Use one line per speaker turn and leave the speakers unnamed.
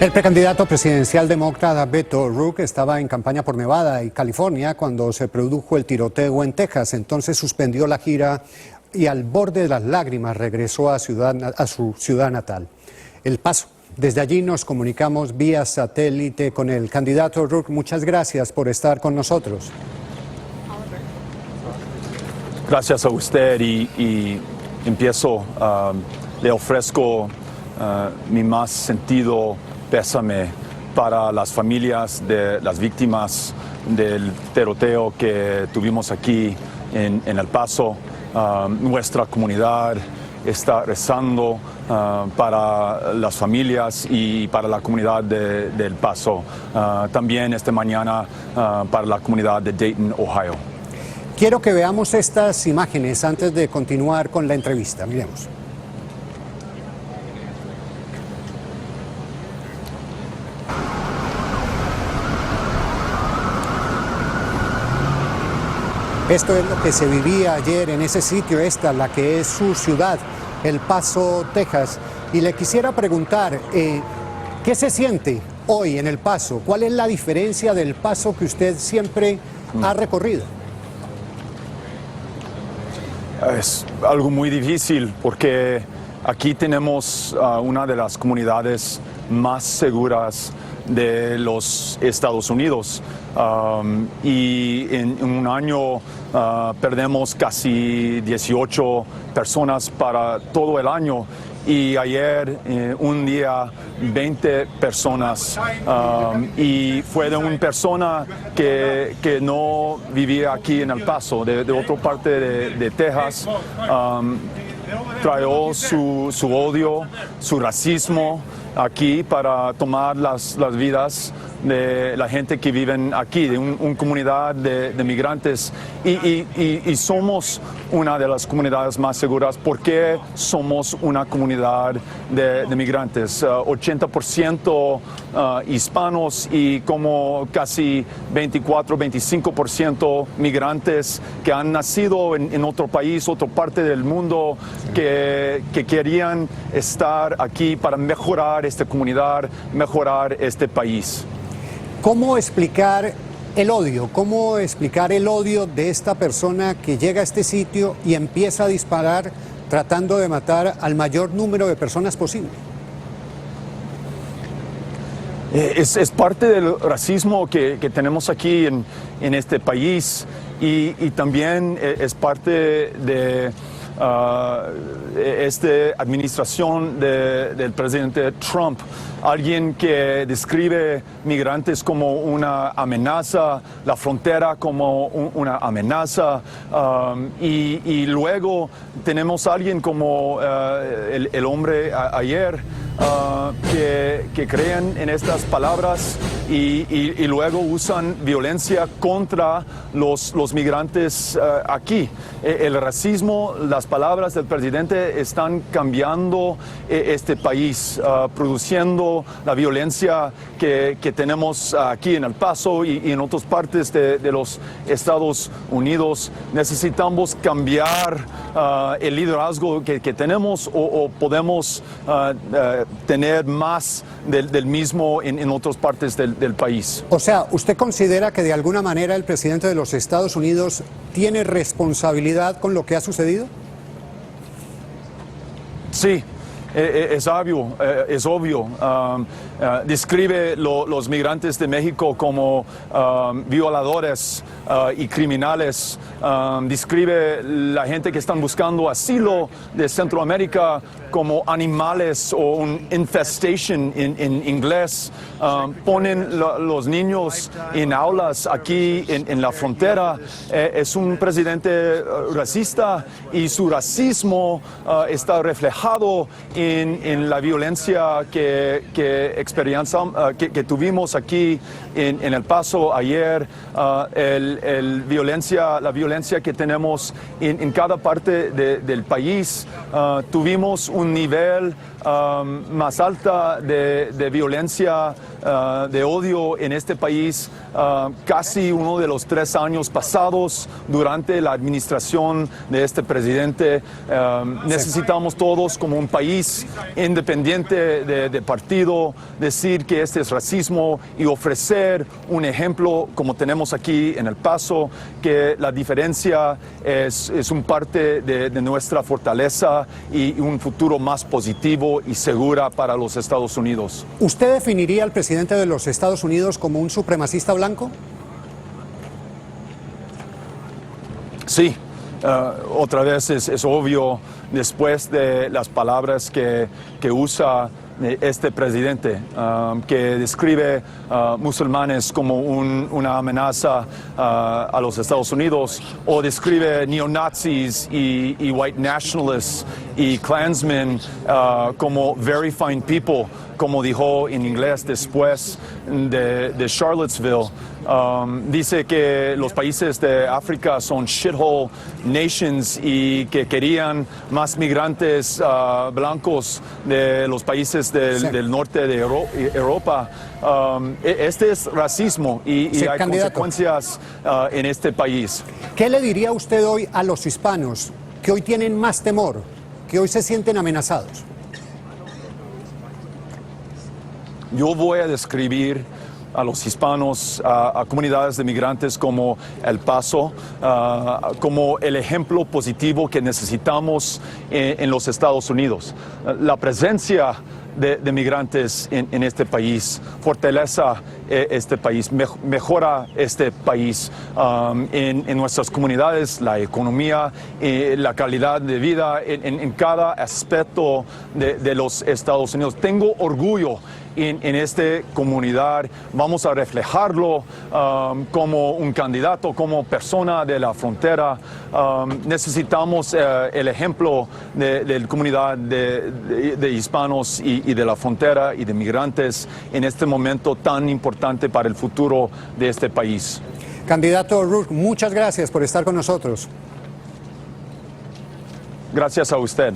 El precandidato presidencial demócrata Beto O'Rourke estaba en campaña por Nevada y California cuando se produjo el tiroteo en Texas. Entonces suspendió la gira y al borde de las lágrimas regresó a su ciudad natal, El Paso. Desde allí nos comunicamos vía satélite con el candidato O'Rourke. Muchas gracias por estar con nosotros.
Gracias a usted y empiezo, le ofrezco mi más sentido pésame para las familias de las víctimas del tiroteo que tuvimos aquí en El Paso. Nuestra comunidad está rezando para las familias y para la comunidad de El Paso. También esta mañana para la comunidad de Dayton, Ohio.
Quiero que veamos estas imágenes antes de continuar con la entrevista. Miremos. Esto es lo que se vivía ayer en ese sitio, la que es su ciudad, El Paso, Texas. Y le quisiera preguntar, ¿qué se siente hoy en El Paso? ¿Cuál es la diferencia del Paso que usted siempre ha recorrido?
Es algo muy difícil porque aquí tenemos una de las comunidades más seguras de los Estados Unidos. Y en un año perdemos casi 18 personas para todo el año. Y ayer, un día, 20 personas. Y fue de una persona que no vivía aquí en El Paso, de otra parte de Texas. Trajo su odio, su racismo aquí para tomar las vidas de la gente que vive aquí, de una comunidad de migrantes. Y somos una de las comunidades más seguras porque somos una comunidad de migrantes. 80% hispanos y como casi 24-25% migrantes que han nacido en otro país, otra parte del mundo, que querían estar aquí para mejorar esta comunidad, mejorar este país.
¿Cómo explicar el odio? ¿Cómo explicar el odio de esta persona que llega a este sitio y empieza a disparar tratando de matar al mayor número de personas posible?
Es parte del racismo que tenemos aquí en este país y también es parte de esta administración del presidente Trump. Alguien que describe migrantes como una amenaza, la frontera como una amenaza, y luego tenemos a alguien como el hombre ayer que creen en estas palabras y luego usan violencia contra los migrantes aquí. El racismo, las palabras del presidente están cambiando este país, produciendo la violencia que tenemos aquí en El Paso y en otras partes de los Estados Unidos. Necesitamos cambiar el liderazgo que tenemos o podemos tener más del mismo en otras partes del país.
O sea, ¿usted considera que de alguna manera el presidente de los Estados Unidos tiene responsabilidad con lo que ha sucedido?
Sí. Es obvio. Describe los migrantes de México como violadores y criminales. Describe la gente que están buscando asilo de Centroamérica como animales o un infestation en inglés. Ponen los niños en aulas aquí en la frontera. Es un presidente racista y su racismo está reflejado en la violencia que tuvimos aquí en El Paso ayer, la violencia que tenemos en cada parte del país. Tuvimos un nivel más alta de violencia, de odio en este país, casi uno de los 3 años pasados durante la administración de este presidente. Necesitamos todos, como un país independiente de partido, decir que este es racismo y ofrecer un ejemplo como tenemos aquí en El Paso, que la diferencia es un parte de nuestra fortaleza y un futuro más positivo y segura para los Estados Unidos.
¿Usted definiría al presidente de los Estados Unidos como un supremacista blanco?
Sí, otra vez es obvio después de las palabras que usa este presidente, que describe musulmanes como una amenaza a los Estados Unidos, o describe neonazis y white nationalists y Klansmen como very fine people, como dijo en inglés después de Charlottesville. Dice que los países de África son shithole nations y que querían más migrantes blancos de los países del norte de Europa. Este es racismo y hay consecuencias en este país.
¿Qué le diría usted hoy a los hispanos que hoy tienen más temor, que hoy se sienten amenazados?
Yo voy a describir a los hispanos, a comunidades de migrantes como El Paso, como el ejemplo positivo que necesitamos en los Estados Unidos. La presencia de migrantes en este país fortalece este país, mejora este país en nuestras comunidades, la economía, la calidad de vida en cada aspecto de los Estados Unidos. Tengo orgullo en esta comunidad, vamos a reflejarlo como un candidato, como persona de la frontera. Necesitamos el ejemplo de la comunidad de hispanos y de la frontera y de migrantes en este momento tan importante para el futuro de este país.
Candidato Rourke, muchas gracias por estar con nosotros.
Gracias a usted.